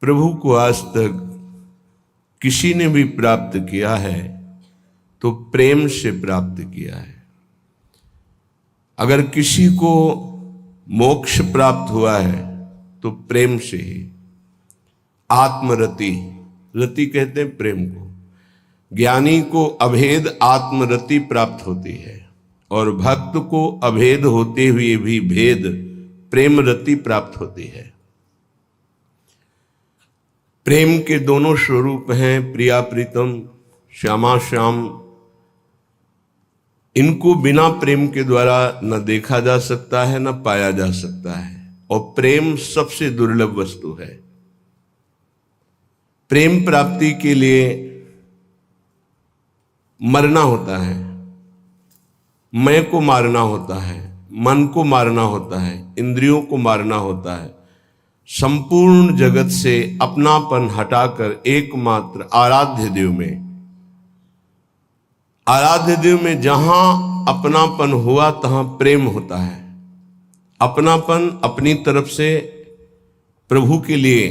प्रभु को आज तक किसी ने भी प्राप्त किया है तो प्रेम से प्राप्त किया है। अगर किसी को मोक्ष प्राप्त हुआ है तो प्रेम से ही। आत्मरति, रति कहते हैं प्रेम को। ज्ञानी को अभेद आत्मरति प्राप्त होती है और भक्त को अभेद होते हुए भी भेद प्रेम रति प्राप्त होती है। प्रेम के दोनों स्वरूप हैं, प्रिया प्रीतम, श्यामा श्याम। इनको बिना प्रेम के द्वारा न देखा जा सकता है न पाया जा सकता है, और प्रेम सबसे दुर्लभ वस्तु है। प्रेम प्राप्ति के लिए मरना होता है, मैं को मारना होता है, मन को मारना होता है, इंद्रियों को मारना होता है, संपूर्ण जगत से अपनापन हटाकर एकमात्र आराध्य देव में जहां अपनापन हुआ तहां प्रेम होता है। अपनापन अपनी तरफ से प्रभु के लिए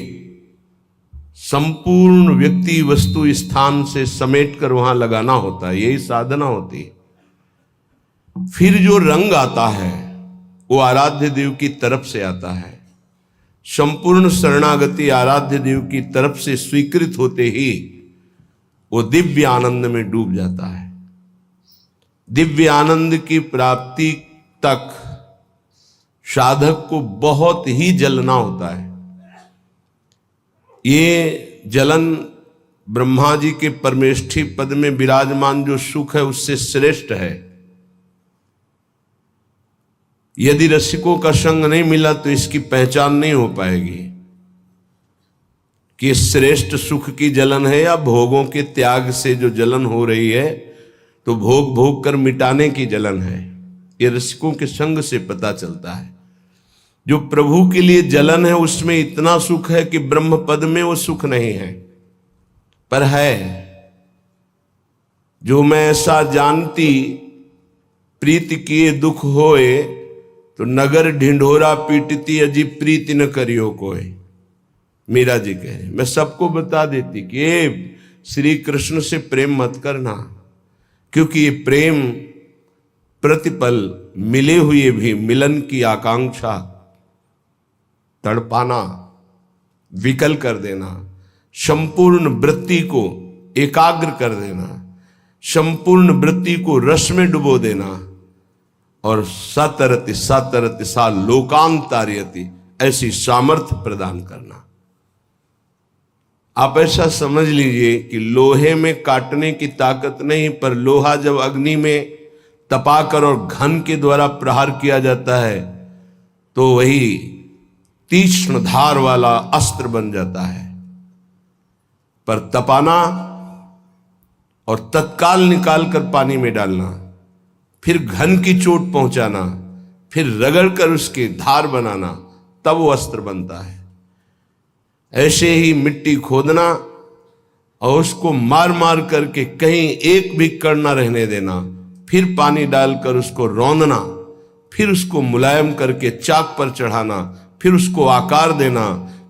संपूर्ण व्यक्ति वस्तु स्थान से समेट कर वहां लगाना होता है, यही साधना होती है। फिर जो रंग आता है वो आराध्य देव की तरफ से आता है। संपूर्ण शरणागति आराध्य देव की तरफ से स्वीकृत होते ही वो दिव्य आनंद में डूब जाता है। दिव्य आनंद की प्राप्ति तक साधक को बहुत ही जलना होता है। ये जलन ब्रह्मा जी के परमेष्ठी पद में विराजमान जो सुख है उससे श्रेष्ठ है। यदि रसिकों का संग नहीं मिला तो इसकी पहचान नहीं हो पाएगी कि श्रेष्ठ सुख की जलन है या भोगों के त्याग से जो जलन हो रही है तो भोग भोग कर मिटाने की जलन है। ये रसिकों के संग से पता चलता है। जो प्रभु के लिए जलन है उसमें इतना सुख है कि ब्रह्म पद में वो सुख नहीं है, पर है। जो मैं ऐसा जानती प्रीति किए दुख होए, तो नगर ढिंढोरा पीटती अजी प्रीति न करियो कोई। मीरा जी कहे मैं सबको बता देती कि ये श्री कृष्ण से प्रेम मत करना, क्योंकि ये प्रेम प्रतिपल मिले हुए भी मिलन की आकांक्षा तड़पाना, विकल कर देना, संपूर्ण वृत्ति को एकाग्र कर देना, संपूर्ण वृत्ति को रस में डुबो देना, और सतरति सतरति सा लोकांतार्यति ऐसी सामर्थ्य प्रदान करना। आप ऐसा समझ लीजिए कि लोहे में काटने की ताकत नहीं, पर लोहा जब अग्नि में तपाकर और घन के द्वारा प्रहार किया जाता है तो वही तीक्ष्ण धार वाला अस्त्र बन जाता है। पर तपाना और तत्काल निकाल कर पानी में डालना, फिर घन की चोट पहुंचाना, फिर रगड़ कर उसके धार बनाना, तब वो अस्त्र बनता है। ऐसे ही मिट्टी खोदना और उसको मार मार करके कहीं एक भी कण न रहने देना, फिर पानी डालकर उसको रौंदना, फिर उसको मुलायम करके चाक पर चढ़ाना, फिर उसको आकार देना,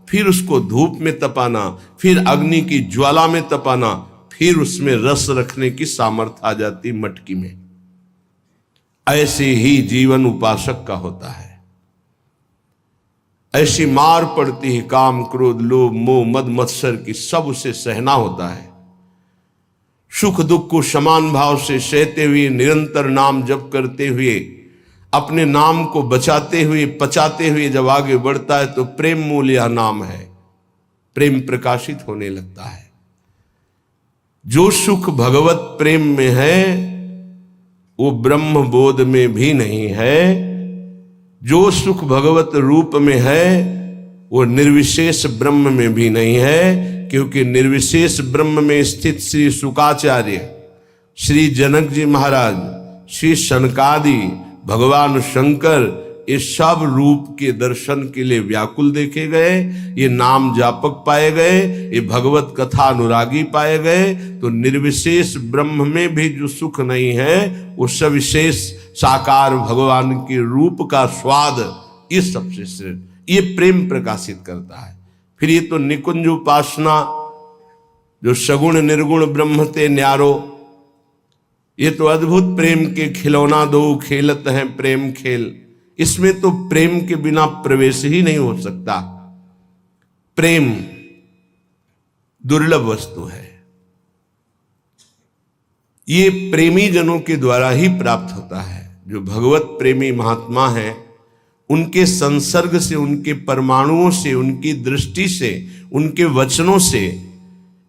फिर उसको धूप में तपाना, फिर अग्नि की ज्वाला में तपाना, फिर उसमें रस रखने की सामर्थ्य आ जाती मटकी में। ऐसे ही जीवन उपासक का होता है। ऐसी मार पड़ती है काम क्रोध लोभ मोह मद मत्सर की, सब उसे सहना होता है। सुख दुख को समान भाव से सहते हुए, निरंतर नाम जप करते हुए, अपने नाम को बचाते हुए पचाते हुए जब आगे बढ़ता है तो प्रेम मूल यह नाम है। प्रेम प्रकाशित होने लगता है। जो सुख भगवत प्रेम में है वो ब्रह्म बोध में भी नहीं है। जो सुख भगवत रूप में है वो निर्विशेष ब्रह्म में भी नहीं है, क्योंकि निर्विशेष ब्रह्म में स्थित श्री शुकाचार्य, श्री जनक जी महाराज, श्री सनकादि, भगवान शंकर, ये सब रूप के दर्शन के लिए व्याकुल देखे गए, ये नाम जापक पाए गए, ये भगवत कथा अनुरागी पाए गए। तो निर्विशेष ब्रह्म में भी जो सुख नहीं है वो सविशेष साकार भगवान के रूप का स्वाद, ये सबसे श्रेष्ठ, ये प्रेम प्रकाशित करता है। फिर ये तो निकुंज उपासना, जो सगुण निर्गुण ब्रह्म ते न्यारो, ये तो अद्भुत प्रेम के खिलौना दो खेलत हैं प्रेम खेल। इसमें तो प्रेम के बिना प्रवेश ही नहीं हो सकता। प्रेम दुर्लभ वस्तु है, ये प्रेमी जनों के द्वारा ही प्राप्त होता है। जो भगवत प्रेमी महात्मा हैं, उनके संसर्ग से, उनके परमाणुओं से, उनकी दृष्टि से, उनके वचनों से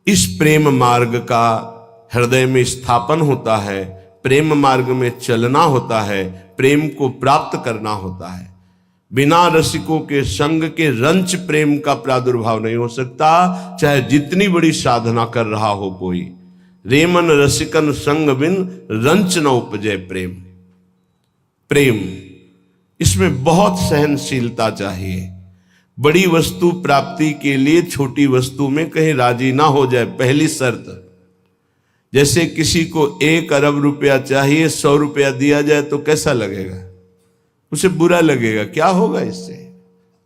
इस प्रेम मार्ग का हृदय में स्थापन होता है, प्रेम मार्ग में चलना होता है, प्रेम को प्राप्त करना होता है। बिना रसिकों के संग के रंच प्रेम का प्रादुर्भाव नहीं हो सकता, चाहे जितनी बड़ी साधना कर रहा हो कोई। रेमन रसिकन संग बिन रंच न उपजय प्रेम। प्रेम, इसमें बहुत सहनशीलता चाहिए। बड़ी वस्तु प्राप्ति के लिए छोटी वस्तु में कहीं राजी ना हो जाए, पहली शर्त। जैसे किसी को 1 अरब रुपया चाहिए, 100 रुपया दिया जाए तो कैसा लगेगा? उसे बुरा लगेगा। क्या होगा इससे?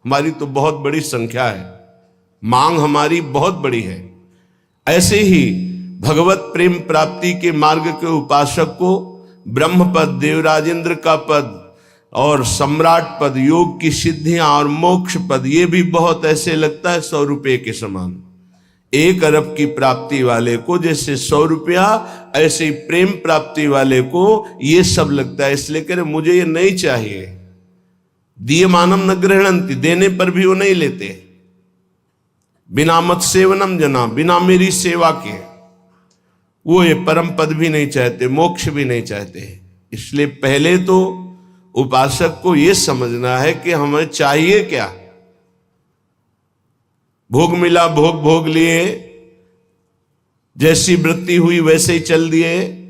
हमारी तो बहुत बड़ी संख्या है, मांग हमारी बहुत बड़ी है। ऐसे ही भगवत प्रेम प्राप्ति के मार्ग के उपासक को ब्रह्म पद, देवराजेंद्र का पद और सम्राट पद, योग की सिद्धियां और मोक्ष पद, ये भी बहुत ऐसे लगता है 100 रुपये के समान। 1 अरब की प्राप्ति वाले को जैसे 100 रुपया, ऐसे ही प्रेम प्राप्ति वाले को ये सब लगता है। इसलिए कह रहे मुझे ये नहीं चाहिए। दीयमानम न गृहणंति, देने पर भी वो नहीं लेते। बिना मत सेवनम जना, बिना मेरी सेवा के वो ये परम पद भी नहीं चाहते, मोक्ष भी नहीं चाहते। इसलिए पहले तो उपासक को ये समझना है कि हमें चाहिए क्या। भोग मिला, भोग भोग लिए, जैसी वृत्ति हुई वैसे ही चल दिए,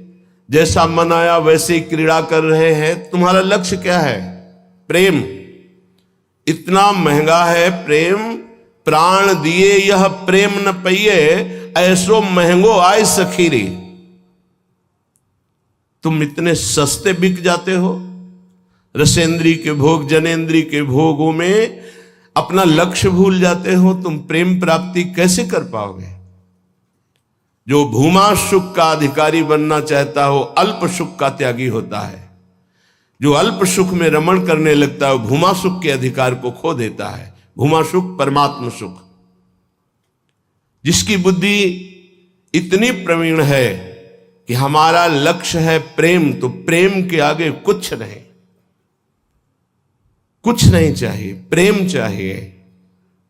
जैसा मन आया वैसे ही क्रीड़ा कर रहे हैं। तुम्हारा लक्ष्य क्या है? प्रेम। इतना महंगा है प्रेम, प्राण दिए यह प्रेम न पइए, ऐसो महंगो आय सखीरी। तुम इतने सस्ते बिक जाते हो। रसेंद्री के भोग, जनेन्द्री के भोगों में अपना लक्ष्य भूल जाते हो। तुम प्रेम प्राप्ति कैसे कर पाओगे? जो भूमा सुख का अधिकारी बनना चाहता हो, अल्प सुख का त्यागी होता है। जो अल्प सुख में रमण करने लगता है, भूमा सुख के अधिकार को खो देता है। भूमा सुख परमात्म सुख। जिसकी बुद्धि इतनी प्रवीण है कि हमारा लक्ष्य है प्रेम, तो प्रेम के आगे कुछ नहीं, कुछ नहीं चाहिए, प्रेम चाहिए।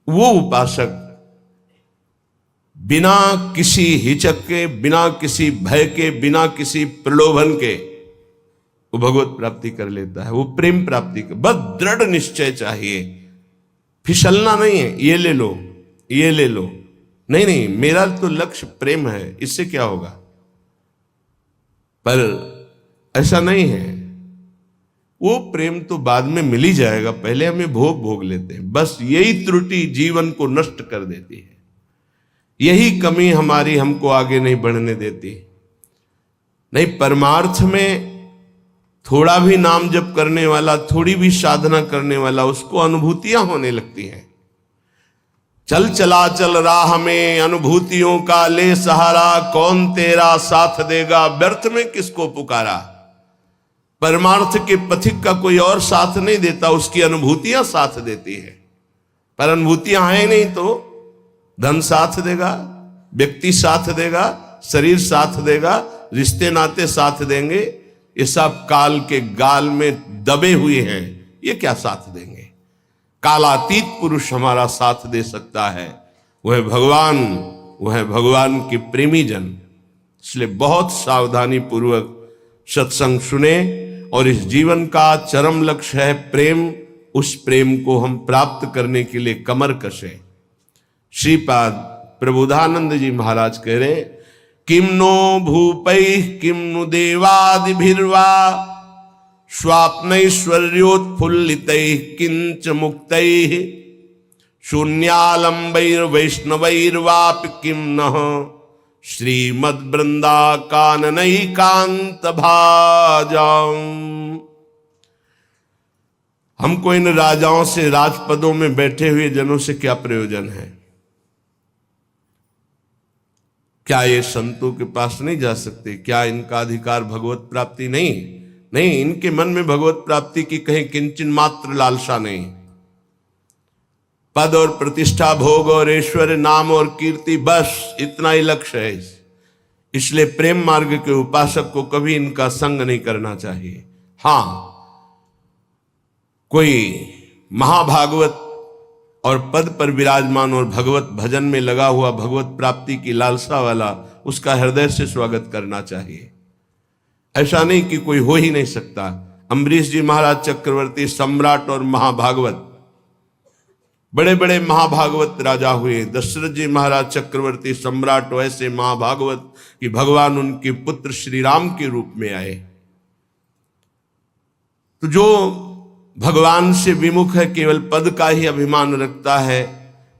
वो उपासक बिना किसी हिचक के, बिना किसी भय के, बिना किसी प्रलोभन के वो भगवत प्राप्ति कर लेता है। वो प्रेम प्राप्ति का बस दृढ़ निश्चय चाहिए। फिसलना नहीं है, ये ले लो, ये ले लो, नहीं नहीं, मेरा तो लक्ष्य प्रेम है, इससे क्या होगा। पर ऐसा नहीं है। वो प्रेम तो बाद में मिल ही जाएगा, पहले हमें भोग भोग लेते हैं। बस यही त्रुटि जीवन को नष्ट कर देती है। यही कमी हमारी हमको आगे नहीं बढ़ने देती। नहीं, परमार्थ में थोड़ा भी नाम जप करने वाला, थोड़ी भी साधना करने वाला, उसको अनुभूतियां होने लगती हैं। चल चला चल राह में अनुभूतियों का ले सहारा, कौन तेरा साथ देगा व्यर्थ में किसको पुकारा। परमार्थ के पथिक का कोई और साथ नहीं देता, उसकी अनुभूतियां साथ देती है। पर अनुभूतियां हैं नहीं तो धन साथ देगा, व्यक्ति साथ देगा, शरीर साथ देगा, रिश्ते नाते साथ देंगे। ये सब काल के गाल में दबे हुए हैं, ये क्या साथ देंगे। कालातीत पुरुष हमारा साथ दे सकता है, वह भगवान, वह भगवान के प्रेमी जन। इसलिए बहुत सावधानी पूर्वक सत्संग सुने और इस जीवन का चरम लक्ष्य है प्रेम। उस प्रेम को हम प्राप्त करने के लिए कमर कसें। श्रीपाद प्रबोधानंद जी महाराज कह रहे, किम नो भूपैः किम नु देवादिभिर्वा स्वाप्नैश्वर्योत्फुल्लितैः किंच मुक्तैः शून्यालंबैर्वैष्णवैर्वापि किम नः श्रीमद्वृंदा काननैकांत भाजाम। हमको इन राजाओं से, राजपदों में बैठे हुए जनों से क्या प्रयोजन है। क्या ये संतों के पास नहीं जा सकते? क्या इनका अधिकार भगवत प्राप्ति नहीं? नहीं, इनके मन में भगवत प्राप्ति की कहीं किंचन मात्र लालसा नहीं। पद और प्रतिष्ठा, भोग और ऐश्वर्य, नाम और कीर्ति, बस इतना ही लक्ष्य है। इसलिए प्रेम मार्ग के उपासक को कभी इनका संग नहीं करना चाहिए। हां, कोई महाभागवत और पद पर विराजमान और भगवत भजन में लगा हुआ, भगवत प्राप्ति की लालसा वाला, उसका हृदय से स्वागत करना चाहिए। ऐसा नहीं कि कोई हो ही नहीं सकता। अम्बरीश जी महाराज चक्रवर्ती सम्राट और महाभागवत, बड़े बड़े महाभागवत राजा हुए। दशरथ जी महाराज चक्रवर्ती सम्राट ऐसे महाभागवत कि भगवान उनके पुत्र श्री राम के रूप में आए। तो जो भगवान से विमुख है, केवल पद का ही अभिमान रखता है,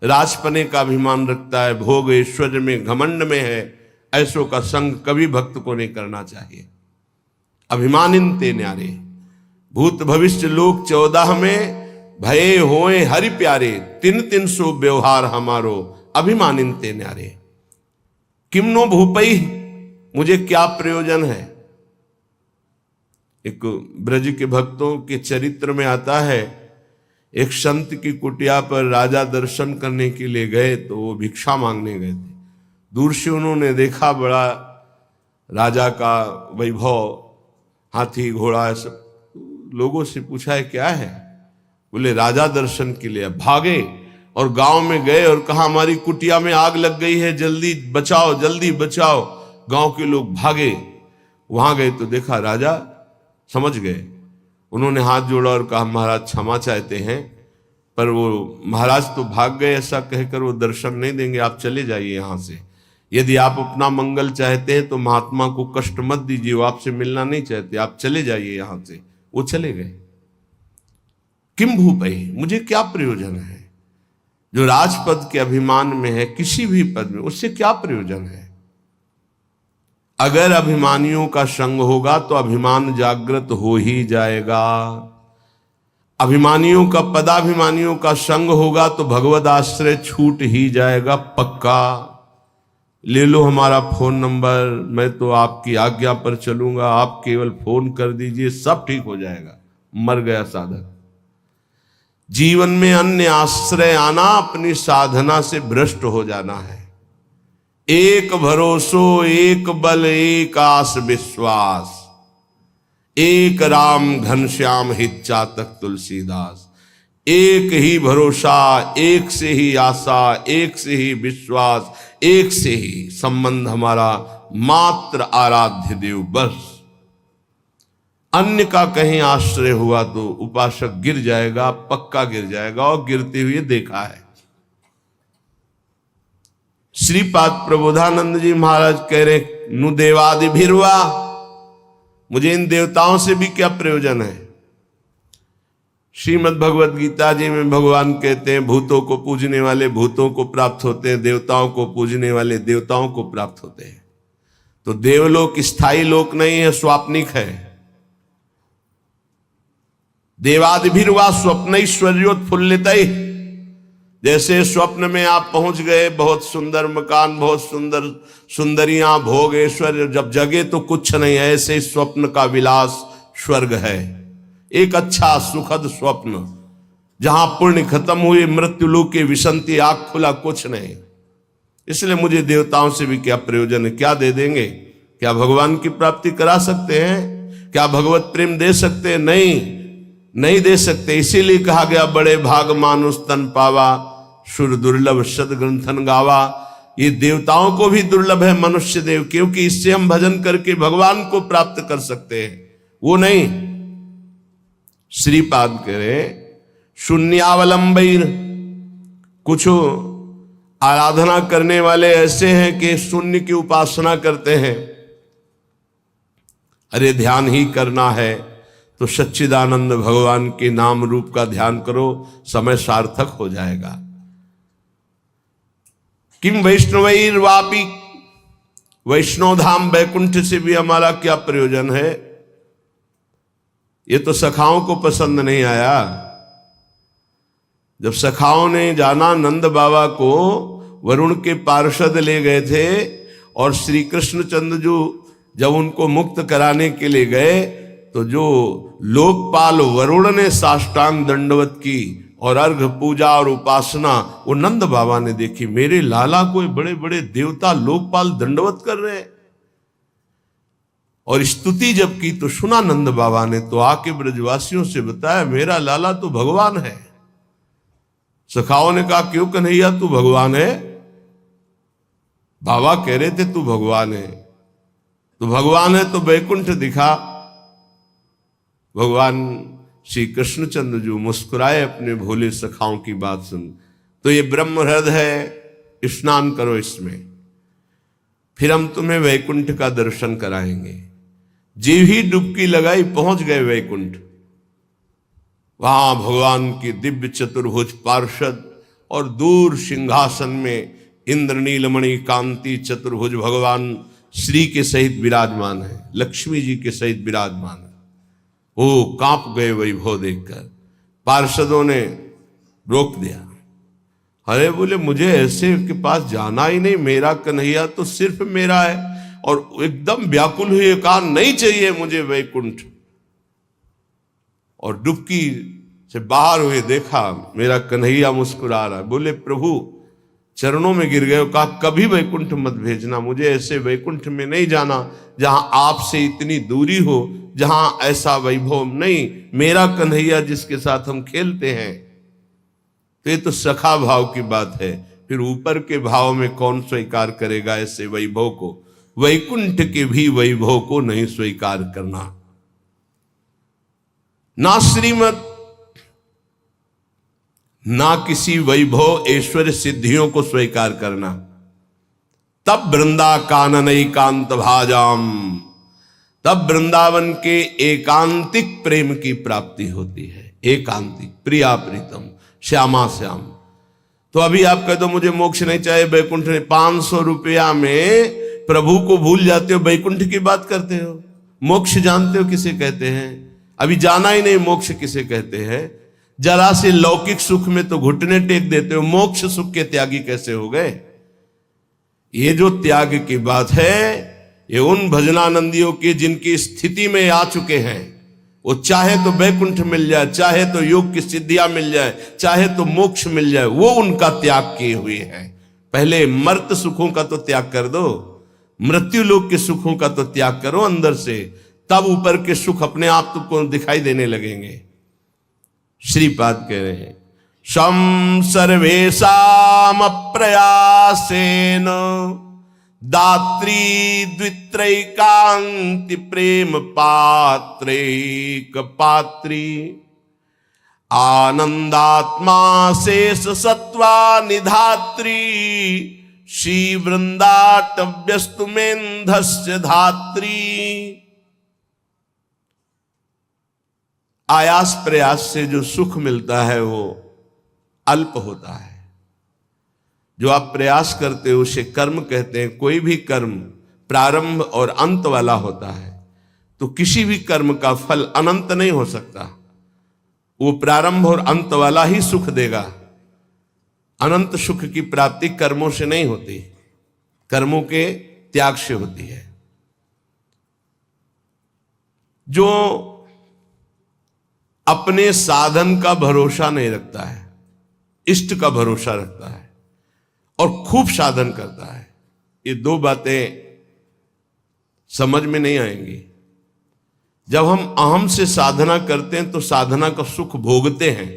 राजपने का अभिमान रखता है, भोग ऐश्वर्य में घमंड में है, ऐसों का संग कभी भक्त को नहीं करना चाहिए। अभिमानिन ते न्यारे, भूत भविष्य लोक 14 में भये होए हरि प्यारे, तिन तिन सो व्यवहार हमारो, अभिमानिन ते न्यारे। किमनो भूपई, मुझे क्या प्रयोजन है। एक ब्रज के भक्तों के चरित्र में आता है, एक संत की कुटिया पर राजा दर्शन करने के लिए गए, तो वो भिक्षा मांगने गए थे। दूर से उन्होंने देखा बड़ा राजा का वैभव, हाथी घोड़ा, सब। लोगों से पूछा है क्या है? बोले राजा दर्शन के लिए। भागे और गांव में गए और कहा हमारी कुटिया में आग लग गई है, जल्दी बचाओ, जल्दी बचाओ। गांव के लोग भागे, वहां गए तो देखा राजा समझ गए। उन्होंने हाथ जोड़ा और कहा महाराज क्षमा चाहते हैं, पर वो महाराज तो भाग गए, ऐसा कहकर वो दर्शन नहीं देंगे, आप चले जाइए यहाँ से। यदि आप अपना मंगल चाहते हैं तो महात्मा को कष्ट मत दीजिए, वो आपसे मिलना नहीं चाहते, आप चले जाइए यहाँ से। वो चले गए। किम भूपई, मुझे क्या प्रयोजन है। जो राजपद के अभिमान में है, किसी भी पद में, उससे क्या प्रयोजन है। अगर अभिमानियों का संग होगा तो अभिमान जागृत हो ही जाएगा। अभिमानियों का, पदाभिमानियों का संग होगा तो भगवद आश्रय छूट ही जाएगा, पक्का। ले लो हमारा फोन नंबर, मैं तो आपकी आज्ञा पर चलूंगा, आप केवल फोन कर दीजिए, सब ठीक हो जाएगा। मर गया साधक। जीवन में अन्य आश्रय आना अपनी साधना से भ्रष्ट हो जाना है। एक भरोसो, एक बल, एक आस विश्वास, एक राम घनश्याम हित चातक तुलसीदास। एक ही भरोसा, एक से ही आशा, एक से ही विश्वास, एक से ही संबंध हमारा, मात्र आराध्य देव, बस। अन्य का कहीं आश्रय हुआ तो उपासक गिर जाएगा, पक्का गिर जाएगा, और गिरते हुए देखा है। श्रीपाद प्रबोधानंद जी महाराज कह रहे, नु देवादि भिरवा, मुझे इन देवताओं से भी क्या प्रयोजन है। श्रीमद् भगवत गीता जी में भगवान कहते हैं, भूतों को पूजने वाले भूतों को प्राप्त होते हैं, देवताओं को पूजने वाले देवताओं को प्राप्त होते हैं। तो देवलोक स्थायी लोक नहीं है, स्वाप्निक है। देवादिभिर्वा स्वप्नैश्वर्योत्फुल्लित, जैसे स्वप्न में आप पहुंच गए, बहुत सुंदर मकान, बहुत सुंदर सुंदरियां, भोग ऐश्वर्य, जब जगे तो कुछ नहीं, ऐसे स्वप्न का विलास स्वर्ग है। एक अच्छा सुखद स्वप्न, जहां पुण्य खत्म हुए, मृत्यु लोक के विसंति, आग खुला, कुछ नहीं। इसलिए मुझे देवताओं से भी क्या प्रयोजन है। क्या दे देंगे? क्या भगवान की प्राप्ति करा सकते हैं? क्या भगवत प्रेम दे सकते हैं? नहीं दे सकते। इसीलिए कहा गया, बड़े भाग मानुष तन पावा, सुर दुर्लभ सद ग्रंथन गावा। ये देवताओं को भी दुर्लभ है मनुष्य देव, क्योंकि इससे हम भजन करके भगवान को प्राप्त कर सकते हैं, वो नहीं। श्रीपाद कह रहे, शून्यावलंबीर, कुछ आराधना करने वाले ऐसे हैं कि शून्य की उपासना करते हैं। अरे ध्यान ही करना है तो सच्चिदानंद भगवान के नाम रूप का ध्यान करो, समय सार्थक हो जाएगा। किम वैष्णवैर वापी, वैष्णव धाम वैकुंठ से भी हमारा क्या प्रयोजन है। ये तो सखाओं को पसंद नहीं आया। जब सखाओं ने जाना, नंद बाबा को वरुण के पार्षद ले गए थे, और श्री कृष्णचंद्र जो जब उनको मुक्त कराने के लिए गए तो जो लोकपाल वरुण ने साष्टांग दंडवत की और अर्घ पूजा और उपासना वो नंद बाबा ने देखी। मेरे लाला को बड़े बड़े देवता लोकपाल दंडवत कर रहे हैं। और स्तुति जब की तो सुना नंद बाबा ने, तो आके ब्रजवासियों से बताया मेरा लाला तो भगवान है। सखाओं ने कहा क्यों कन्हैया तू भगवान है? बाबा कह रहे थे तू भगवान है। तो भगवान है तो वैकुंठ दिखा। भगवान श्री कृष्णचंद्र जो मुस्कुराए अपने भोले सखाओं की बात सुन, तो ये ब्रह्म हृदय है, स्नान करो इसमें, फिर हम तुम्हें वैकुंठ का दर्शन कराएंगे। जी ही डुबकी लगाई पहुंच गए वैकुंठ। वहां भगवान की दिव्य चतुर्भुज पार्षद और दूर सिंहासन में इंद्र नीलमणि कांति चतुर्भुज भगवान श्री के सहित विराजमान है, लक्ष्मी जी के सहित विराजमान है। वो कांप गए वैभव देखकर। पार्षदों ने रोक दिया। अरे बोले मुझे ऐसे के पास जाना ही नहीं, मेरा कन्हैया तो सिर्फ मेरा है। और एकदम व्याकुल हुए कहा नहीं चाहिए मुझे वैकुंठ। और डुबकी से बाहर हुए देखा मेरा कन्हैया मुस्कुरा रहा है। बोले प्रभु चरणों में गिर गए, कहा कभी वैकुंठ मत भेजना, मुझे ऐसे वैकुंठ में नहीं जाना जहां आपसे इतनी दूरी हो, जहां ऐसा वैभव नहीं। मेरा कन्हैया जिसके साथ हम खेलते हैं। तो ये तो सखा भाव की बात है, फिर ऊपर के भाव में कौन स्वीकार करेगा ऐसे वैभव को? वैकुंठ के भी वैभव को नहीं स्वीकार करना। ना श्रीमत ना किसी वैभव ऐश्वर्य सिद्धियों को स्वीकार करना। तब वृंदा कानन एकांत भाजाम, तब वृंदावन के एकांतिक प्रेम की प्राप्ति होती है। एकांतिक, प्रिया प्रीतम, श्यामा श्याम। तो अभी आप कह दो मुझे मोक्ष नहीं चाहिए, वैकुंठ नहीं, 500 रुपया में प्रभु को भूल जाते हो, वैकुंठ की बात करते हो। मोक्ष जानते हो किसे कहते हैं? अभी जाना ही नहीं मोक्ष किसे कहते हैं। जरा से लौकिक सुख में तो घुटने टेक देते हो, मोक्ष सुख के त्यागी कैसे हो गए? ये जो त्याग की बात है ये उन भजनानंदियों की जिनकी स्थिति में आ चुके हैं। वो चाहे तो वैकुंठ मिल जाए, चाहे तो योग की सिद्धियां मिल जाए, चाहे तो मोक्ष मिल जाए, वो उनका त्याग किए हुए हैं। पहले मर्त सुखों का तो त्याग कर दो, मृत्यु लोक के सुखों का तो त्याग करो अंदर से, तब ऊपर के सुख अपने आप तुमको दिखाई देने लगेंगे। श्रीपाद कह रहे हैं शम सर्वेशाम प्रयासेन दात्री द्वित्रैकांति प्रेम पात्रैक पात्री आनंदात्मा शेष सत्वा निधात्री श्री वृंदाटव्यस्तु मेन्धस्य धात्री। आयास प्रयास से जो सुख मिलता है वो अल्प होता है। जो आप प्रयास करते हो उसे कर्म कहते हैं। कोई भी कर्म प्रारंभ और अंत वाला होता है, तो किसी भी कर्म का फल अनंत नहीं हो सकता। वो प्रारंभ और अंत वाला ही सुख देगा। अनंत सुख की प्राप्ति कर्मों से नहीं होती, कर्मों के त्याग से होती है। जो अपने साधन का भरोसा नहीं रखता है, इष्ट का भरोसा रखता है और खूब साधन करता है, ये दो बातें समझ में नहीं आएंगी। जब हम अहम से साधना करते हैं तो साधना का सुख भोगते हैं।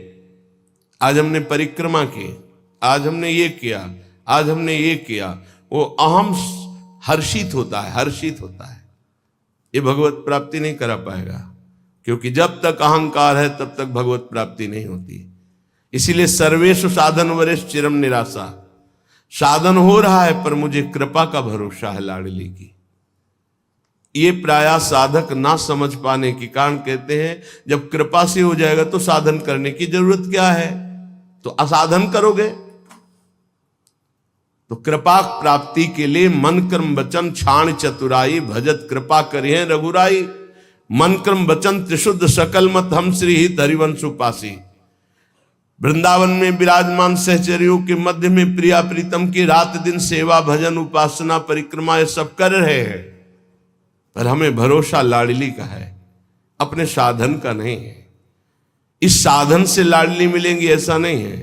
आज हमने परिक्रमा की, आज हमने ये किया, आज हमने ये किया, वो अहम हर्षित होता है, हर्षित होता है। ये भगवत प्राप्ति नहीं करा पाएगा, क्योंकि जब तक अहंकार है तब तक भगवत प्राप्ति नहीं होती। इसीलिए सर्वेषु साधन वरेश चिरम निराशा। साधन हो रहा है पर मुझे कृपा का भरोसा है लाडली की। ये प्रायः साधक ना समझ पाने के कारण कहते हैं जब कृपा से हो जाएगा तो साधन करने की जरूरत क्या है, तो असाधन करोगे। तो कृपा प्राप्ति के लिए मन कर्म वचन छाण चतुराई भजत कृपा करिए रघुराई। मन कर्म वचन त्रिशुद्ध सकल मत हम श्री हित हरिवंश उपासी। वृंदावन में विराजमान सहचरियों के मध्य में प्रिया प्रीतम की रात दिन सेवा भजन उपासना परिक्रमा ये सब कर रहे हैं, पर हमें भरोसा लाडली का है, अपने साधन का नहीं है। इस साधन से लाडली मिलेंगी ऐसा नहीं है,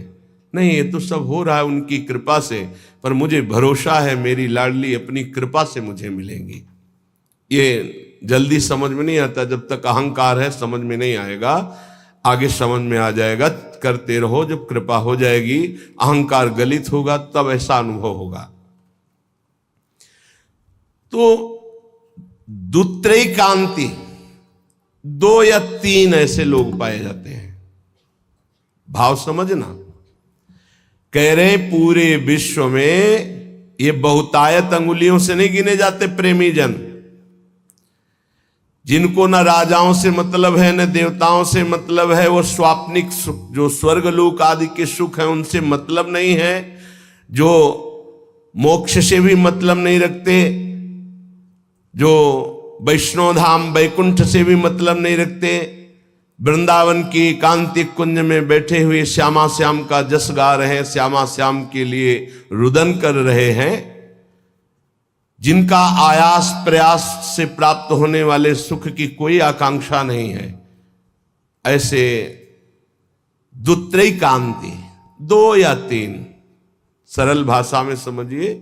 नहीं, ये तो सब हो रहा है उनकी कृपा से, पर मुझे भरोसा है मेरी लाडली अपनी कृपा से मुझे मिलेंगी। ये जल्दी समझ में नहीं आता, जब तक अहंकार है समझ में नहीं आएगा, आगे समझ में आ जाएगा। करते रहो, जब कृपा हो जाएगी, अहंकार गलित होगा, तब ऐसा अनुभव होगा। तो दुत्रैकांति, 2 या 3 ऐसे लोग पाए जाते हैं। भाव समझना, कह रहे पूरे विश्व में ये बहुतायत अंगुलियों से नहीं गिने जाते प्रेमी जन, जिनको न राजाओं से मतलब है न देवताओं से मतलब है, वो स्वाप्निक सुख जो स्वर्गलोक आदि के सुख है उनसे मतलब नहीं है, जो मोक्ष से भी मतलब नहीं रखते, जो वैष्णव धाम वैकुंठ से भी मतलब नहीं रखते, वृंदावन की एकांतिक कुंज में बैठे हुए श्यामा श्याम का जस गा रहे हैं, श्यामा श्याम के लिए रुदन कर रहे हैं, जिनका आयास प्रयास से प्राप्त होने वाले सुख की कोई आकांक्षा नहीं है, ऐसे दुत्रैकांति, 2 या 3, सरल भाषा में समझिए,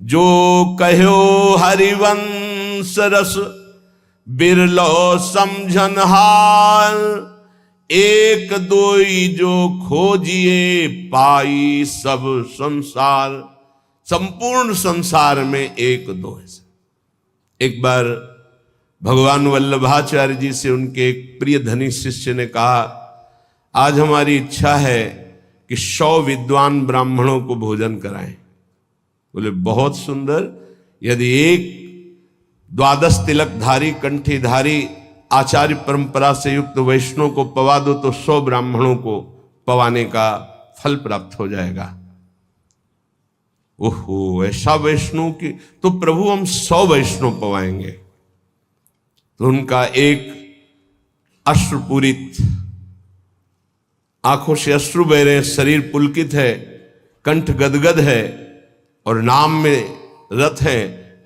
जो कहो हरिवंश रस बिरलो समझन हाल, एक दोई जो खोजिए पाई सब संसार। संपूर्ण संसार में 1-2 है। एक बार भगवान वल्लभाचार्य जी से उनके एक प्रिय धनी शिष्य ने कहा, आज हमारी इच्छा है कि 100 विद्वान ब्राह्मणों को भोजन कराएं। बोले बहुत सुंदर, यदि एक 12 तिलकधारी कंठीधारी आचार्य परंपरा से युक्त वैष्णव को पवा दो तो 100 ब्राह्मणों को पवाने का फल प्राप्त हो जाएगा। ओहो, ऐसा वैष्णव की, तो प्रभु हम 100 वैष्णव पवाएंगे। तो उनका एक अश्रुपूरित, आंखों से अश्रु बह रहे, शरीर पुलकित है, कंठ गदगद है और नाम में रत है,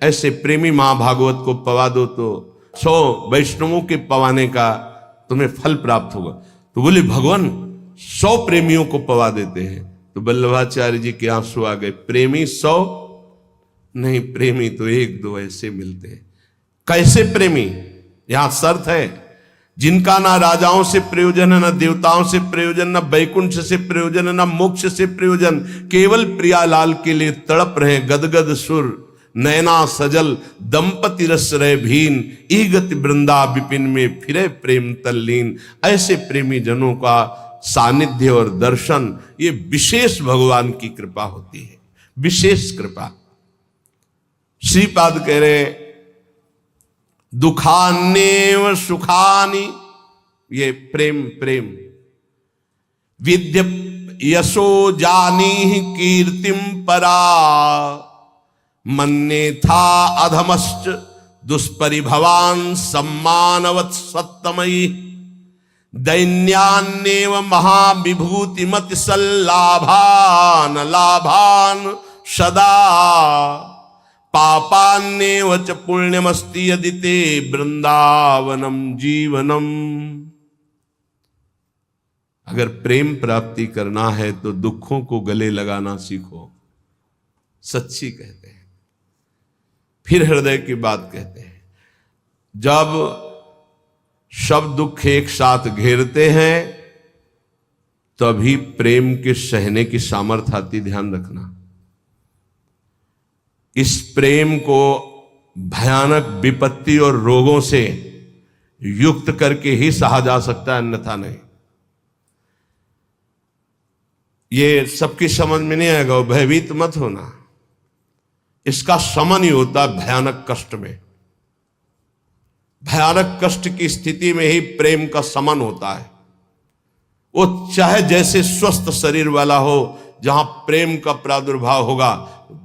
ऐसे प्रेमी महाभागवत को पवा दो तो 100 वैष्णवों के पवाने का तुम्हें फल प्राप्त होगा। तो बोले भगवान 100 प्रेमियों को पवा देते हैं। तो वल्लभाचार्य जी के आंसू आ गए, प्रेमी 100 नहीं, प्रेमी तो 1-2 ऐसे मिलते हैं। कैसे प्रेमी? यहां शर्त है, जिनका ना राजाओं से प्रयोजन है, ना देवताओं से प्रयोजन, ना वैकुंठ से प्रयोजन, ना मोक्ष से प्रयोजन, केवल प्रियालाल के लिए तड़प रहे गदगद सुर, नैना सजल दंपति रस रहे भीन, ईगति वृंदा विपिन में फिरे प्रेम तल्लीन। ऐसे प्रेमी जनों का सानिध्य और दर्शन, ये विशेष भगवान की कृपा होती है, विशेष कृपा। श्रीपाद कह रहे दुखान्येव सुखानि, ये प्रेम प्रेम, विद्य यशो जानी कीर्तिम परा, मन्ने था अधमश्च दुष्परिभवान सम्मानवत् सत्तमयी, दैन्यान्येव महाविभूतिमति सल्लाभान लाभान सदा, पापान्येव च पुण्यमस्ति यदि ते वृंदावनम जीवनम। अगर प्रेम प्राप्ति करना है तो दुखों को गले लगाना सीखो, सच्ची कहते हैं। फिर हृदय की बात कहते हैं, जब सब दुख एक साथ घेरते हैं तभी प्रेम के सहने की सामर्थ्य आती, ध्यान रखना। इस प्रेम को भयानक विपत्ति और रोगों से युक्त करके ही सहा जा सकता है, अन्यथा नहीं। ये सबकी समझ में नहीं आएगा, भयभीत मत होना। इसका समन ही होता भयानक कष्ट में। भयानक कष्ट की स्थिति में ही प्रेम का समन होता है। वो चाहे जैसे स्वस्थ शरीर वाला हो, जहां प्रेम का प्रादुर्भाव होगा,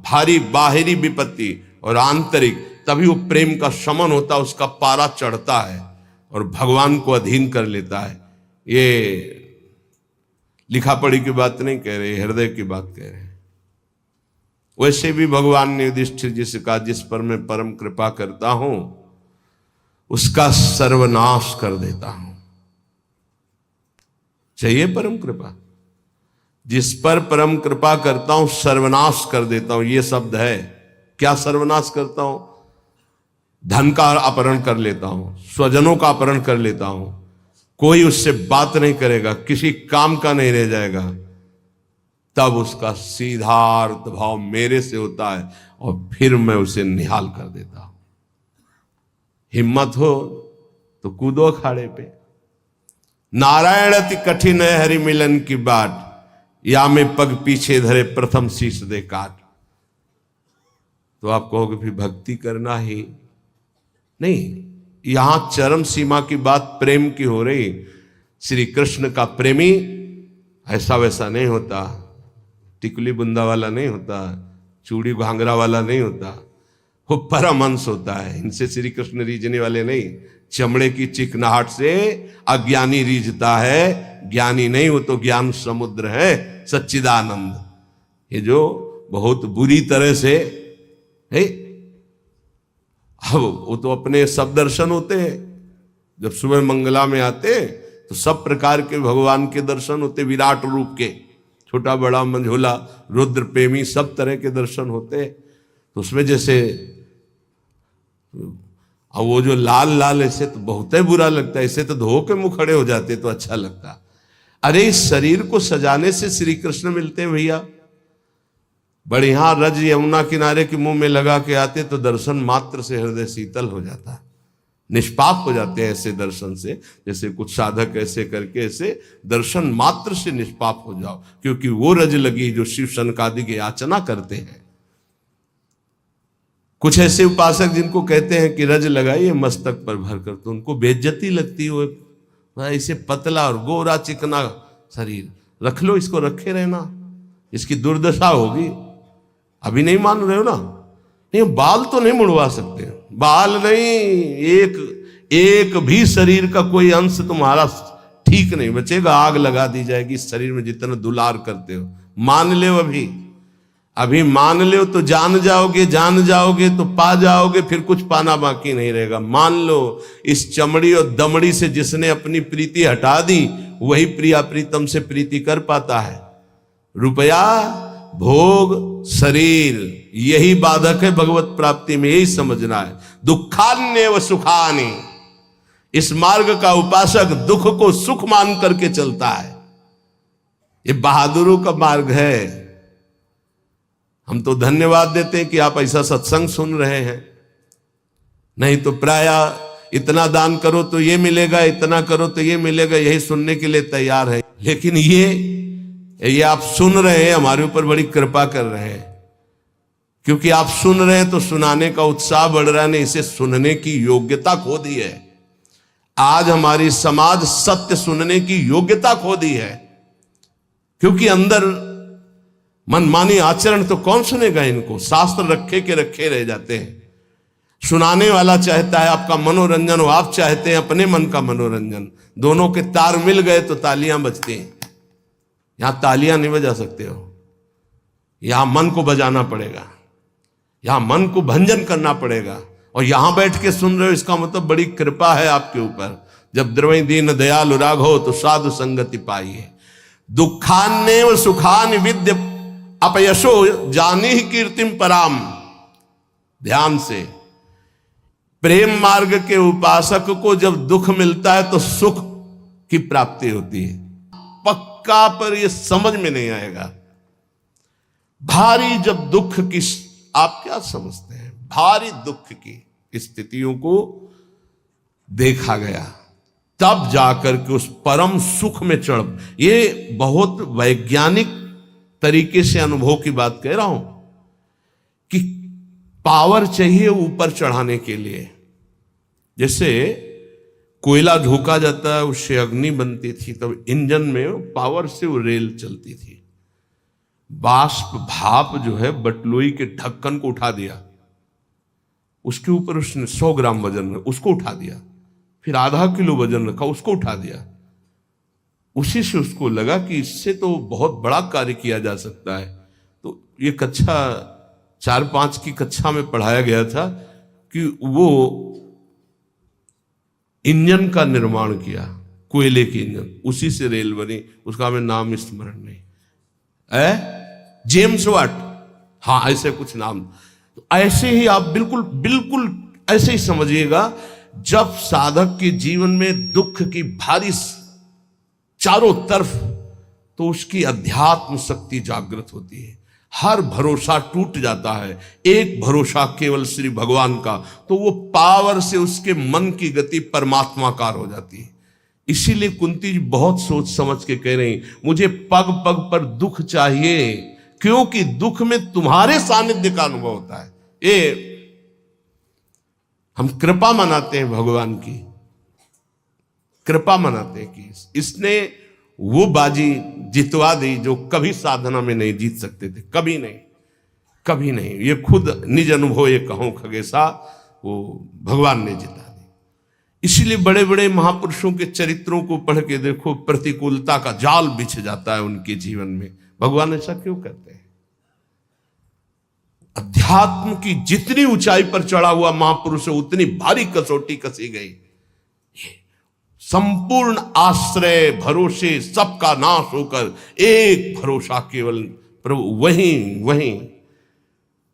भारी बाहरी विपत्ति और आंतरिक, तभी वो प्रेम का समन होता है, उसका पारा चढ़ता है और भगवान को अधीन कर लेता है। ये लिखा पढ़ी की बात नहीं कह रहे, हृदय की बात कह रहे हैं। वैसे भी भगवान ने युधिष्ठिर जी से कहा, जिस पर मैं परम कृपा करता हूं उसका सर्वनाश कर देता हूं। चाहिए परम कृपा? जिस पर परम कृपा करता हूं सर्वनाश कर देता हूं, ये शब्द है। क्या सर्वनाश करता हूं? धन का अपहरण कर लेता हूं, स्वजनों का अपहरण कर लेता हूं, कोई उससे बात नहीं करेगा, किसी काम का नहीं रह जाएगा। तब उसका सीधा अर्थ भाव मेरे से होता है और फिर मैं उसे निहाल कर देता हूं। हिम्मत हो तो कूदो अखाड़े पे। नारायण अति कठिन है हरि मिलन की बाट, या में पग पीछे धरे प्रथम शीश दे काट। तो आप कहोगे फिर भक्ति करना ही नहीं। यहां चरम सीमा की बात प्रेम की हो रही। श्री कृष्ण का प्रेमी ऐसा वैसा नहीं होता, टिकुली बुंदा वाला नहीं होता, चूड़ी घांगरा वाला नहीं होता, वो परमहंस होता है। इनसे श्री कृष्ण रीझने वाले नहीं। चमड़े की चिकनाहट से अज्ञानी रीझता है, ज्ञानी नहीं, वो तो ज्ञान समुद्र है, सच्चिदानंद। ये जो बहुत बुरी तरह से है, अब वो तो अपने सब दर्शन होते हैं। जब सुबह मंगला में आते तो सब प्रकार के भगवान के दर्शन होते, विराट रूप के, छोटा बड़ा मंझोला रुद्र प्रेमी सब तरह के दर्शन होते। तो उसमें जैसे अब वो जो लाल लाल ऐसे तो बहुत ही बुरा लगता है, ऐसे तो धो के मुंह खड़े हो जाते तो अच्छा लगता। अरे इस शरीर को सजाने से श्री कृष्ण मिलते हैं भैया। बढ़िया रज यमुना किनारे के मुंह में लगा के आते तो दर्शन मात्र से हृदय शीतल हो जाता, निष्पाप हो जाते हैं ऐसे दर्शन से। जैसे कुछ साधक ऐसे करके ऐसे दर्शन मात्र से निष्पाप हो जाओ, क्योंकि वो रज लगी जो शिव शनकादि की याचना करते हैं। कुछ ऐसे उपासक जिनको कहते हैं कि रज लगाइए मस्तक पर भर कर, तो उनको बेइज्जती लगती है। ऐसे पतला और गोरा चिकना शरीर रख लो, इसको रखे रहना, इसकी दुर्दशा होगी। अभी नहीं मान रहे हो ना? नहीं, बाल तो नहीं मुड़वा सकते, बाल नहीं, एक भी शरीर का कोई अंश तुम्हारा ठीक नहीं बचेगा। आग लगा दी जाएगी इस शरीर में जितना दुलार करते हो। मान ले अभी मान लो तो जान जाओगे तो पा जाओगे, फिर कुछ पाना बाकी नहीं रहेगा। मान लो इस चमड़ी और दमड़ी से जिसने अपनी प्रीति हटा दी वही प्रिया प्रीतम से प्रीति कर पाता है। रुपया, भोग, शरीर, यही बाधक है भगवत प्राप्ति में, यही समझना है। दुखान्य व सुखानि, इस मार्ग का उपासक दुख को सुख मान करके चलता है। ये बहादुरों का मार्ग है। हम तो धन्यवाद देते हैं कि आप ऐसा सत्संग सुन रहे हैं, नहीं तो प्राय इतना दान करो तो ये मिलेगा, इतना करो तो ये मिलेगा, यही सुनने के लिए तैयार है। लेकिन ये आप सुन रहे हैं, हमारे ऊपर बड़ी कृपा कर रहे हैं, क्योंकि आप सुन रहे हैं तो सुनाने का उत्साह बढ़ रहा है। नहीं, इसे सुनने की योग्यता खो दी है। आज हमारी समाज सत्य सुनने की योग्यता खो दी है, क्योंकि अंदर मनमानी आचरण तो कौन सुनेगा इनको। शास्त्र रखे के रखे रह जाते हैं। सुनाने वाला चाहता है आपका मनोरंजन हो, आप चाहते हैं अपने मन का मनोरंजन। दोनों के तार मिल गए तो तालियां बजती हैं। यहां तालियां नहीं बजा सकते हो, यहां मन को बजाना पड़ेगा, यहां मन को भंजन करना पड़ेगा। और यहां बैठ के सुन रहे हो, इसका मतलब बड़ी कृपा है आपके ऊपर। जब द्रवई दीन दयालु राघो तो साधु संगति पाइए। दुखान्येव सुखानि विद्य अपयशो जानी ही कीर्तिम पराम। ध्यान से, प्रेम मार्ग के उपासक को जब दुख मिलता है तो सुख की प्राप्ति होती है। पक्का पर यह समझ में नहीं आएगा। भारी जब दुख की, आप क्या समझते हैं, भारी दुख की स्थितियों को देखा गया, तब जाकर के उस परम सुख में चढ़। ये बहुत वैज्ञानिक तरीके से अनुभव की बात कह रहा हूं कि पावर चाहिए ऊपर चढ़ाने के लिए। जैसे कोयला झोंका जाता है, उससे अग्नि बनती थी, तब इंजन में पावर से वो रेल चलती थी। बाष्प भाप जो है बटलोई के ढक्कन को उठा दिया, उसके ऊपर उसने 100 ग्राम वजन उसको उठा दिया, फिर आधा किलो वजन रखा, उसको उठा दिया। उसी से उसको लगा कि इससे तो बहुत बड़ा कार्य किया जा सकता है। तो ये कक्षा 4-5 की कक्षा में पढ़ाया गया था कि वो इंजन का निर्माण किया, कोयले की इंजन, उसी से रेल बनी। उसका हमें नाम स्मरण नहीं है, जेम्स वाट, हाँ ऐसे कुछ नाम। तो ऐसे ही आप बिल्कुल बिल्कुल ऐसे ही समझिएगा, जब साधक के जीवन में दुख की भारी चारों तरफ, तो उसकी अध्यात्म शक्ति जागृत होती है, हर भरोसा टूट जाता है, एक भरोसा केवल श्री भगवान का, तो वो पावर से उसके मन की गति परमात्माकार हो जाती है। इसीलिए कुंती जी बहुत सोच समझ के कह रही, मुझे पग पग पर दुख चाहिए, क्योंकि दुख में तुम्हारे सानिध्य का अनुभव होता है। ये हम कृपा मनाते हैं, भगवान की कृपा मनाते हैं कि इसने वो बाजी जितवा दी जो कभी साधना में नहीं जीत सकते थे, कभी नहीं, कभी नहीं। ये खुद निज अनुभव ये कहूं खगेशा, वो भगवान ने जिता दी। इसीलिए बड़े बड़े महापुरुषों के चरित्रों को पढ़ के देखो, प्रतिकूलता का जाल बिछ जाता है उनके जीवन में। भगवान ऐसा क्यों करते हैं? अध्यात्म की जितनी ऊंचाई पर चढ़ा हुआ महापुरुष है, उतनी भारी कसौटी कसी गई। संपूर्ण आश्रय भरोसे सबका नाश होकर एक भरोसा केवल प्रभु,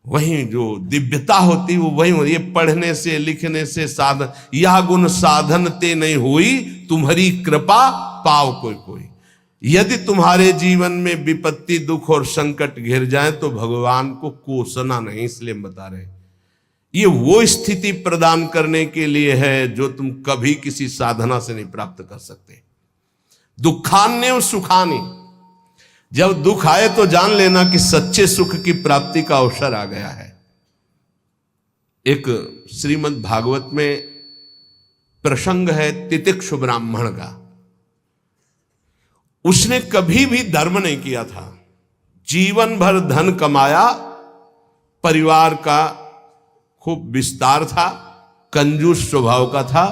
वहीं जो दिव्यता होती वो वहीं होती। ये पढ़ने से लिखने से साधन, यह गुण साधन ते नहीं हुई, तुम्हारी कृपा पाव कोई कोई। यदि तुम्हारे जीवन में विपत्ति दुख और संकट घिर जाए तो भगवान को कोसना नहीं, इसलिए बता रहे ये वो स्थिति प्रदान करने के लिए है जो तुम कभी किसी साधना से नहीं प्राप्त कर सकते। दुखान्य और सुखानी, जब दुख आए तो जान लेना कि सच्चे सुख की प्राप्ति का अवसर आ गया है। एक श्रीमद् भागवत में प्रसंग है तितिक्षु ब्राह्मण का। उसने कभी भी धर्म नहीं किया था, जीवन भर धन कमाया, परिवार का खूब विस्तार था, कंजूस स्वभाव का था,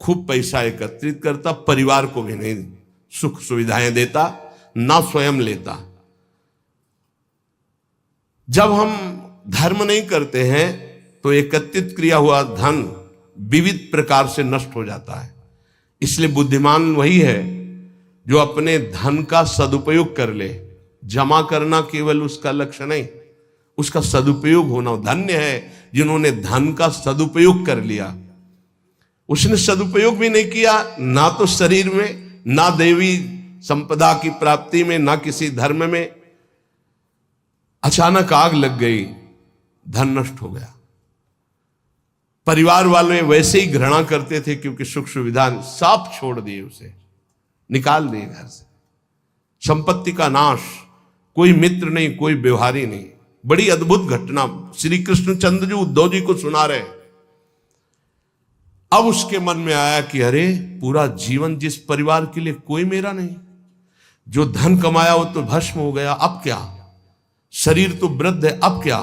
खूब पैसा एकत्रित करता, परिवार को भी नहीं सुख सुविधाएं देता, ना स्वयं लेता। जब हम धर्म नहीं करते हैं तो एकत्रित किया हुआ धन विविध प्रकार से नष्ट हो जाता है। इसलिए बुद्धिमान वही है जो अपने धन का सदुपयोग कर ले। जमा करना केवल उसका लक्ष्य नहीं, उसका सदुपयोग होना। धन्य है जिन्होंने धन का सदुपयोग कर लिया। उसने सदुपयोग भी नहीं किया, ना तो शरीर में, ना देवी संपदा की प्राप्ति में, ना किसी धर्म में। अचानक आग लग गई, धन नष्ट हो गया। परिवार वाले वैसे ही घृणा करते थे क्योंकि सुख सुविधा सब छोड़ दिए, उसे निकाल दिए घर से। संपत्ति का नाश, कोई मित्र नहीं, कोई व्यवहारी नहीं। बड़ी अद्भुत घटना श्री कृष्णचंद्र जी उद्धव जी को सुना रहे। अब उसके मन में आया कि अरे पूरा जीवन जिस परिवार के लिए कोई मेरा नहीं, जो धन कमाया वो तो भस्म हो गया, अब क्या? शरीर तो वृद्ध है, अब क्या?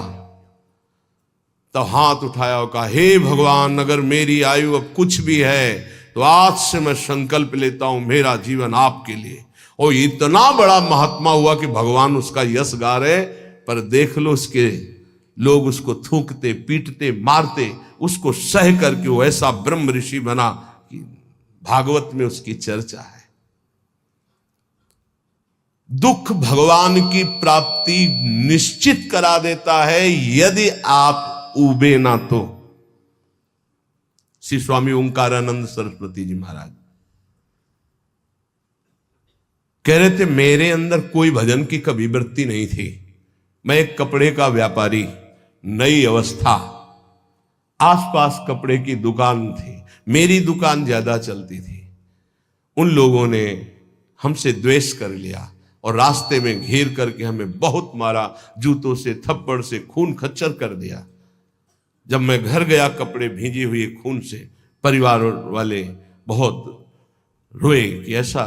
तो हाथ उठाया और कहा, हे भगवान, अगर मेरी आयु अब कुछ भी है तो आज से मैं संकल्प लेता हूं मेरा जीवन आपके लिए। और इतना बड़ा महात्मा हुआ कि भगवान उसका यश गा रहे, पर देख लो उसके लोग उसको थूकते, पीटते, मारते, उसको सह करके वो ऐसा ब्रह्म ऋषि बना कि भागवत में उसकी चर्चा है। दुख भगवान की प्राप्ति निश्चित करा देता है यदि आप उबे ना तो। श्री स्वामी ओंकारानंद सरस्वती जी महाराज कह रहे थे, मेरे अंदर कोई भजन की कभी वृत्ति नहीं थी। मैं एक कपड़े का व्यापारी, नई अवस्था, आसपास कपड़े की दुकान थी, मेरी दुकान ज्यादा चलती थी। उन लोगों ने हमसे द्वेष कर लिया और रास्ते में घेर करके हमें बहुत मारा, जूतों से, थप्पड़ से, खून खच्चर कर दिया। जब मैं घर गया कपड़े भींजे हुए खून से, परिवार वाले बहुत रोए कि ऐसा।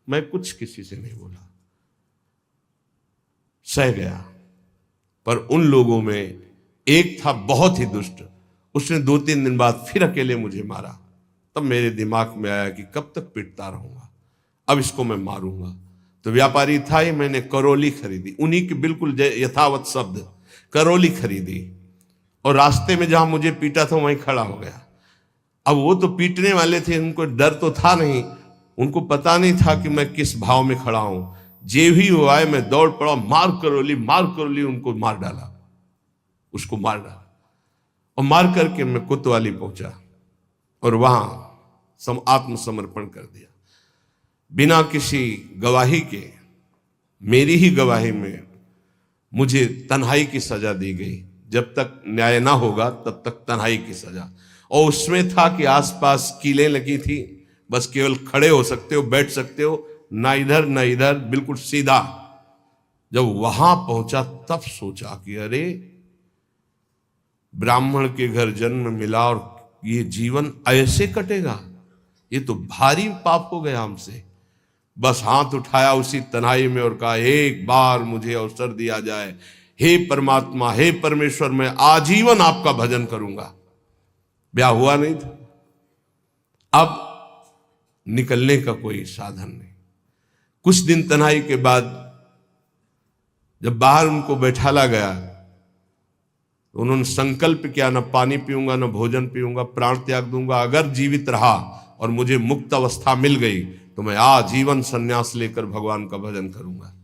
मैं कुछ किसी से नहीं बोला, सह गया। पर उन लोगों में एक था बहुत ही दुष्ट, उसने 2-3 दिन बाद फिर अकेले मुझे मारा। तब मेरे दिमाग में आया कि कब तक पिटता रहूंगा, अब इसको मैं मारूंगा। तो व्यापारी था ही, मैंने करौली खरीदी, उन्हीं के बिल्कुल यथावत शब्द, करौली खरीदी, और रास्ते में जहां मुझे पीटा था वहीं खड़ा हो गया। अब वो तो पीटने वाले थे, उनको डर तो था नहीं, उनको पता नहीं था कि मैं किस भाव में खड़ा हूं। जे भी हुआ है मैं दौड़ पड़ा, मार करौली, उनको मार डाला, उसको मार डाला, और मार करके मैं कोतवाली पहुंचा और वहां आत्मसमर्पण कर दिया, बिना किसी गवाही के। मेरी ही गवाही में मुझे तन्हाई की सजा दी गई, जब तक न्याय ना होगा तब तक तन्हाई की सजा। और उसमें था कि आसपास कीलें लगी थी, बस केवल खड़े हो सकते हो, बैठ सकते हो, ना इधर ना इधर, बिल्कुल सीधा। जब वहां पहुंचा तब सोचा कि अरे ब्राह्मण के घर जन्म मिला और ये जीवन ऐसे कटेगा, ये तो भारी पाप हो गया हमसे। बस हाथ उठाया उसी तन्हाई में और कहा, एक बार मुझे अवसर दिया जाए, हे परमात्मा, हे परमेश्वर, मैं आजीवन आपका भजन करूंगा। ब्याह हुआ नहीं था, अब निकलने का कोई साधन नहीं। कुछ दिन तन्हाई के बाद जब बाहर उनको बैठाला गया, तो उन्होंने संकल्प किया, न पानी पीऊंगा, न भोजन पीऊंगा, प्राण त्याग दूंगा। अगर जीवित रहा और मुझे मुक्त अवस्था मिल गई तो मैं आजीवन संन्यास लेकर भगवान का भजन करूंगा।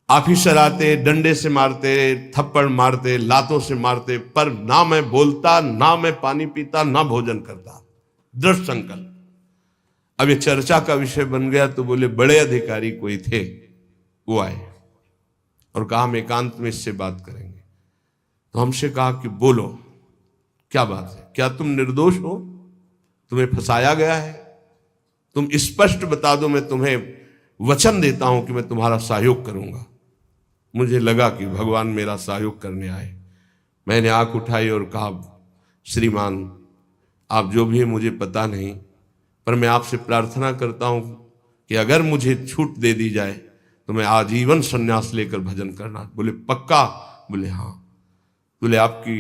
ऑफिसर आते, डंडे से मारते, थप्पड़ मारते, लातों से मारते, पर ना मैं बोलता, ना मैं पानी पीता, ना भोजन करता। दृढ़ संकल्प। अब ये चर्चा का विषय बन गया, तो बोले बड़े अधिकारी कोई थे, वो आए और कहा हम एकांत में इससे बात करेंगे। तो हमसे कहा कि बोलो, क्या बात है, क्या तुम निर्दोष हो, तुम्हें फंसाया गया है, तुम स्पष्ट बता दो, मैं तुम्हें वचन देता हूं कि मैं तुम्हारा सहयोग करूंगा। मुझे लगा कि भगवान मेरा सहयोग करने आए। मैंने आंख उठाई और कहा, श्रीमान, आप जो भी है मुझे पता नहीं, पर मैं आपसे प्रार्थना करता हूं कि अगर मुझे छूट दे दी जाए तो मैं आजीवन संन्यास लेकर भजन करना। बोले पक्का? बोले हाँ। बोले आपकी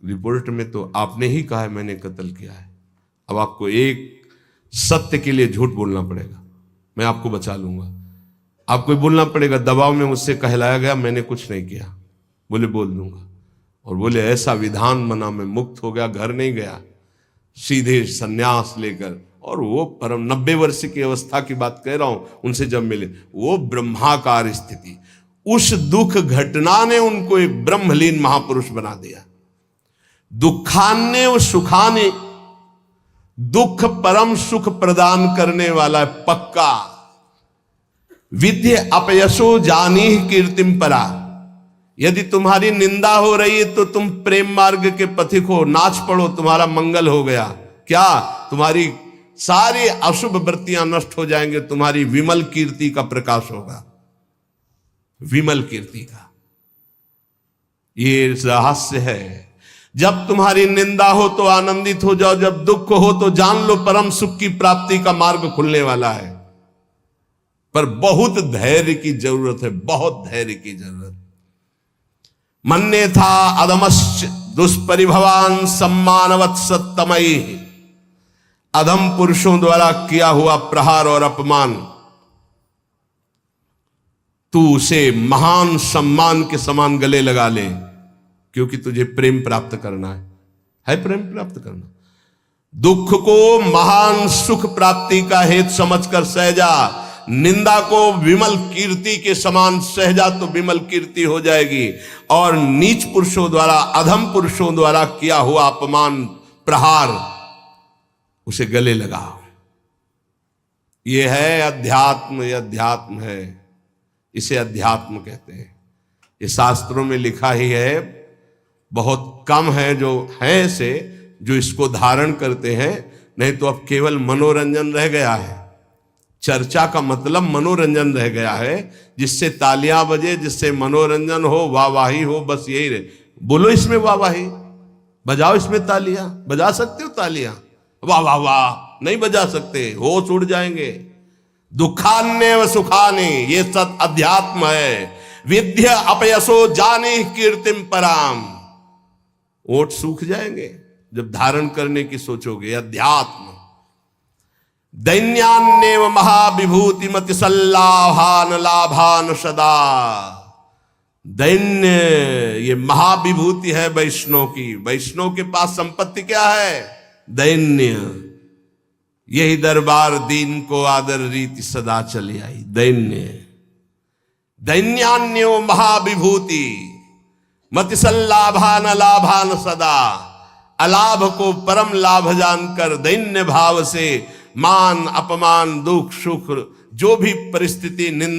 रिपोर्ट में तो आपने ही कहा है मैंने कत्ल किया है, अब आपको एक सत्य के लिए झूठ बोलना पड़ेगा, मैं आपको बचा लूंगा। आपको ही बोलना पड़ेगा, दबाव में मुझसे कहलाया गया, मैंने कुछ नहीं किया। बोले बोल दूंगा। और बोले ऐसा विधान बना, मैं मुक्त हो गया, घर नहीं गया, सीधे सन्यास लेकर। और वो परम 90 वर्ष की अवस्था की बात कह रहा हूं, उनसे जब मिले, वो ब्रह्माकार स्थिति, उस दुख घटना ने उनको एक ब्रह्मलीन महापुरुष बना दिया। दुखान्य व सुखाने, दुख परम सुख प्रदान करने वाला है, पक्का। विद्य अपयसो जानी कीर्तिम परा, यदि तुम्हारी निंदा हो रही है तो तुम प्रेम मार्ग के पथिक हो, नाच पड़ो, तुम्हारा मंगल हो गया। क्या? तुम्हारी सारी अशुभ वृत्तियां नष्ट हो जाएंगे, तुम्हारी विमल कीर्ति का प्रकाश होगा, विमल कीर्ति का। ये रहस्य है। जब तुम्हारी निंदा हो तो आनंदित हो जाओ, जब दुख हो तो जान लो परम सुख की प्राप्ति का मार्ग खुलने वाला है। पर बहुत धैर्य की जरूरत है, बहुत धैर्य की जरूरत। मन्ने था अधमश्च दुष्परिभवान सम्मानवत् सत्तमयी, अधम पुरुषों द्वारा किया हुआ प्रहार और अपमान, तू उसे महान सम्मान के समान गले लगा ले, क्योंकि तुझे प्रेम प्राप्त करना है प्रेम प्राप्त करना। दुख को महान सुख प्राप्ति का हेतु समझकर सहजा, निंदा को विमल कीर्ति के समान सहजा तो विमल कीर्ति हो जाएगी। और नीच पुरुषों द्वारा, अधम पुरुषों द्वारा किया हुआ अपमान, प्रहार, उसे गले लगाओ। यह है अध्यात्म, यह अध्यात्म है, इसे अध्यात्म कहते हैं। ये शास्त्रों में लिखा ही है, बहुत कम है जो है ऐसे जो इसको धारण करते हैं, नहीं तो अब केवल मनोरंजन रह गया है। चर्चा का मतलब मनोरंजन रह गया है, जिससे तालियां बजे, जिससे मनोरंजन हो, वाहवाही हो, बस यही रहे। बोलो इसमें वाहवाही, बजाओ इसमें तालियां, बजा सकते हो तालियां? वाह वाह वाह नहीं बजा सकते, होश उड़ जाएंगे। दुखान्य व सुखाने, ये सत अध्यात्म है। विद्य अपयसो जाने कीर्तिम पराम, ओठ सूख जाएंगे जब धारण करने की सोचोगे। अध्यात्म दैन्यान्येव महाविभूति मति सल्लाभान लाभान सदा। दैन्य ये महाविभूति है वैष्णव की। वैष्णव के पास संपत्ति क्या है? दैन्य। यही दरबार दीन को आदर रीति सदा चली आई। दैन्य। दैन्यान्यो महाविभूति मति सल्लाभान लाभान सदा। अलाभ को परम लाभ जानकर दैन्य भाव से मान अपमान दुख सुख जो भी परिस्थिति निंदा